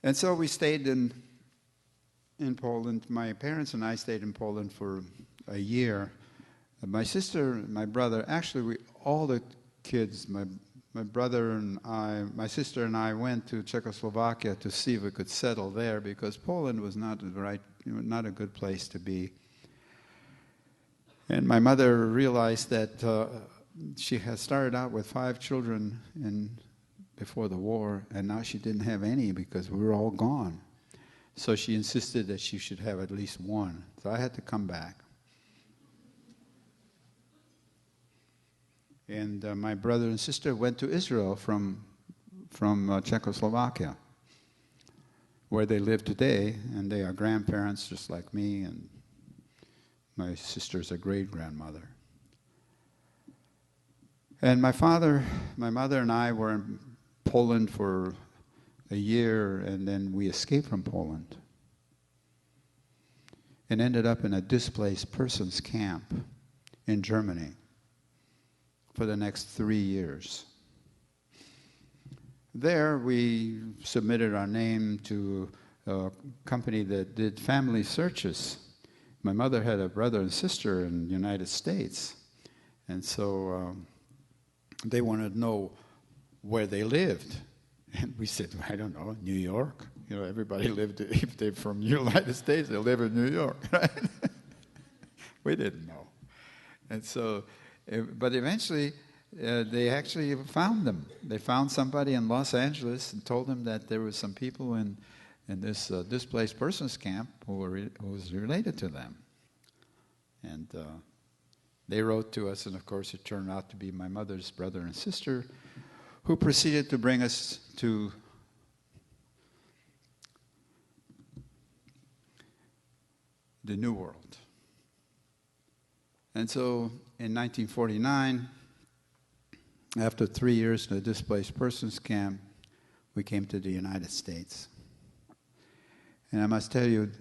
And so we stayed in Poland. My parents and I stayed in Poland for a year. My sister, my brother, actually all the kids, my brother and I, my sister and I went to Czechoslovakia to see if we could settle there because Poland was not a good place to be. And my mother realized that she had started out with 5 children before the war, and now she didn't have any because we were all gone. So she insisted that she should have at least 1. So I had to come back. And my brother and sister went to Israel from Czechoslovakia, where they live today, and they are grandparents just like me, and my sister's a great-grandmother. And my mother and I were in Poland for a year, and then we escaped from Poland and ended up in a displaced persons camp in Germany for the next 3 years. There we submitted our name to a company that did family searches. My mother had a brother and sister in the United States, and so they wanted to know where they lived. And we said, I don't know, New York. You know, everybody lived, if they're from the United States, they live in New York, right? We didn't know. And so, but eventually, they actually found them. They found somebody in Los Angeles and told them that there were some people in this displaced persons camp who was related to them. And they wrote to us, and of course it turned out to be my mother's brother and sister, who proceeded to bring us to the New World. And so in 1949, after 3 years in a displaced persons camp, we came to the United States. And I must tell you,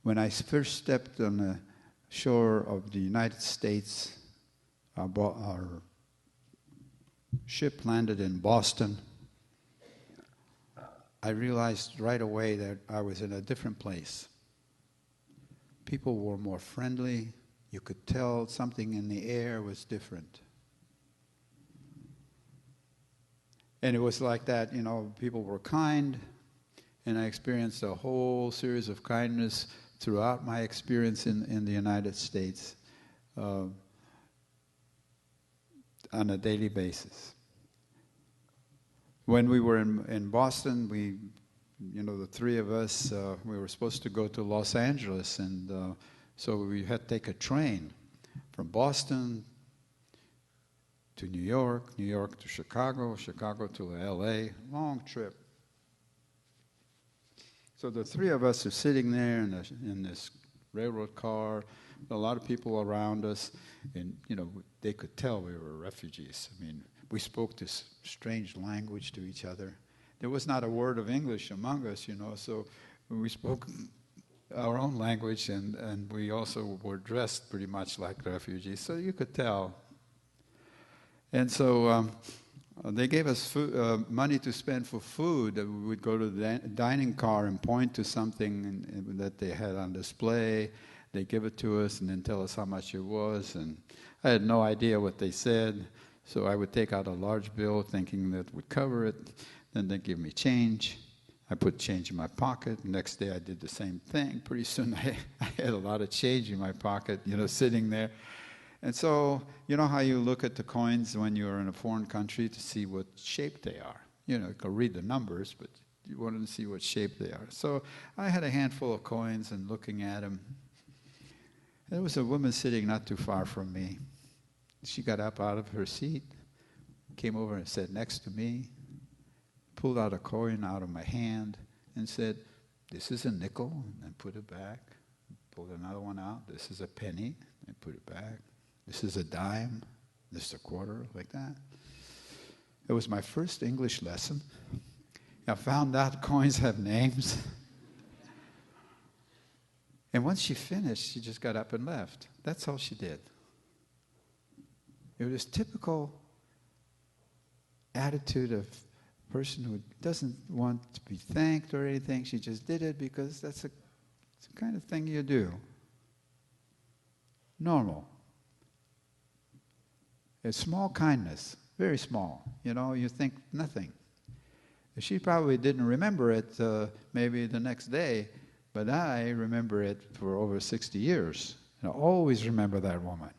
when I first stepped on the shore of the United States, our ship landed in Boston, I realized right away that I was in a different place. People were more friendly. You could tell something in the air was different. And it was like that, you know, people were kind, and I experienced a whole series of kindness throughout my experience in the United States on a daily basis. When we were in Boston, the 3 of us, we were supposed to go to Los Angeles, and so we had to take a train from Boston to New York, New York to Chicago, Chicago to LA, long trip. So the 3 of us are sitting there in this railroad car, a lot of people around us, and they could tell we were refugees. I mean, we spoke this strange language to each other. There was not a word of English among us, so we spoke our own language, and we also were dressed pretty much like refugees, so you could tell. And so they gave us money to spend for food. We would go to the dining car and point to something that they had on display. They give it to us and then tell us how much it was. And I had no idea what they said, so I would take out a large bill thinking that would cover it. Then they'd give me change. I put change in my pocket. Next day I did the same thing. Pretty soon I had a lot of change in my pocket, sitting there. And so, you know how you look at the coins when you're in a foreign country to see what shape they are. You can read the numbers, but you want to see what shape they are. So I had a handful of coins and looking at them. There was a woman sitting not too far from me. She got up out of her seat, came over and sat next to me, pulled out a coin out of my hand and said, "This is a nickel," and put it back. Pulled another one out. "This is a penny," and put it back. "This is a dime, this is a quarter," like that. It was my first English lesson. I found out coins have names. And once she finished, she just got up and left. That's all she did. It was typical attitude of person who doesn't want to be thanked or anything. She just did it because it's the kind of thing you do. Normal. A small kindness, very small. You think nothing. She probably didn't remember it maybe the next day, but I remember it for over 60 years. And I always remember that woman.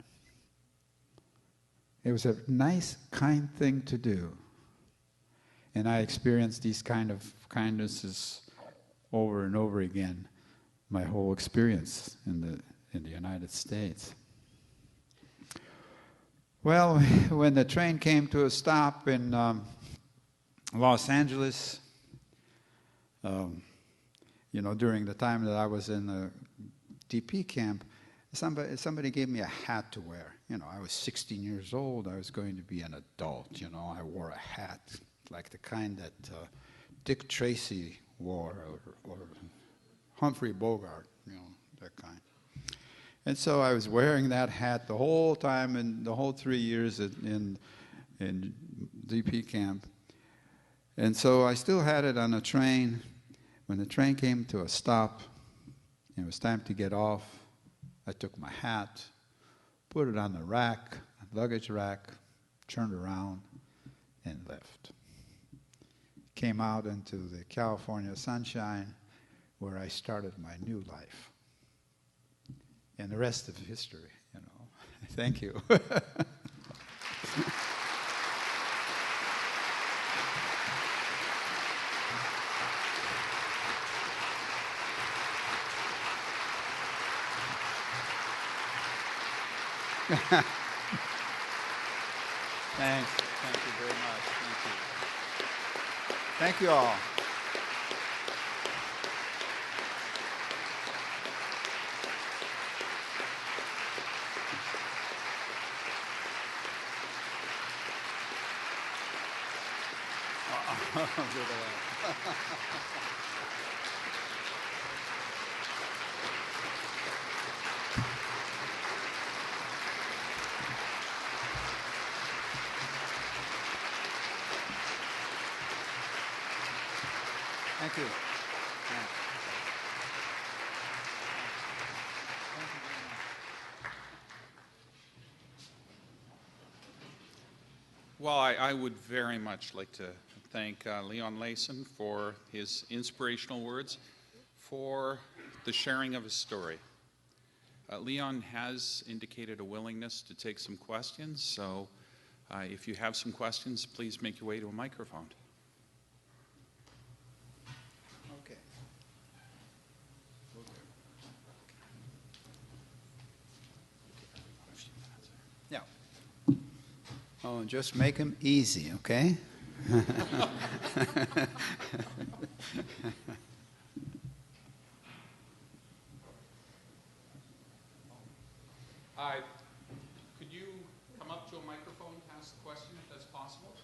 It was a nice, kind thing to do. And I experienced these kind of kindnesses over and over again, my whole experience in the United States. Well, when the train came to a stop in Los Angeles, during the time that I was in the DP camp, somebody gave me a hat to wear. I was 16 years old. I was going to be an adult. I wore a hat like the kind that Dick Tracy wore or Humphrey Bogart, that kind. And so I was wearing that hat the whole time and the whole 3 years in DP camp. And so I still had it on the train. When the train came to a stop, and it was time to get off, I took my hat, put it on the rack, luggage rack, turned around, and left. Came out into the California sunshine, where I started my new life. And the rest is history, Thank you. Thanks. Thank you very much. Thank you. Thank you all. Thank you. Well, I would very much like to thank Leon Leyson for his inspirational words, for the sharing of his story. Leon has indicated a willingness to take some questions, so if you have some questions, please make your way to a microphone. Okay. Yeah. Oh, just make them easy, okay? Could you come up to a microphone and ask the question if that's possible?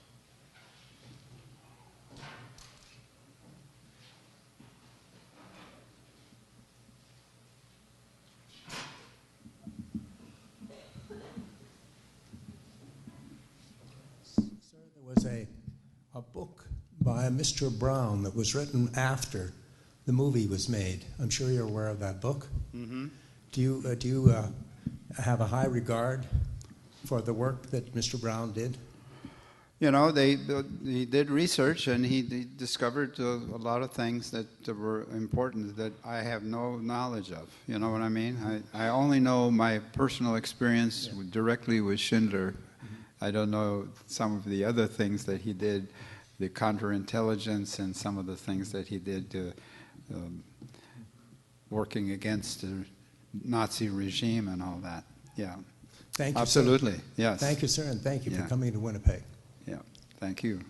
Sir, there was a book by Mr. Brown that was written after the movie was made. I'm sure you're aware of that book. Mm-hmm. Do you have a high regard for the work that Mr. Brown did? He did research, and he discovered a lot of things that were important that I have no knowledge of. You know what I mean? I only know my personal experience directly with Schindler. I don't know some of the other things that he did, the counterintelligence and some of the things that he did working against the Nazi regime and all that. Yeah. Thank you, absolutely. Sir. Yes. Thank you, sir, and thank you Yeah. for coming to Winnipeg. Yeah. Thank you.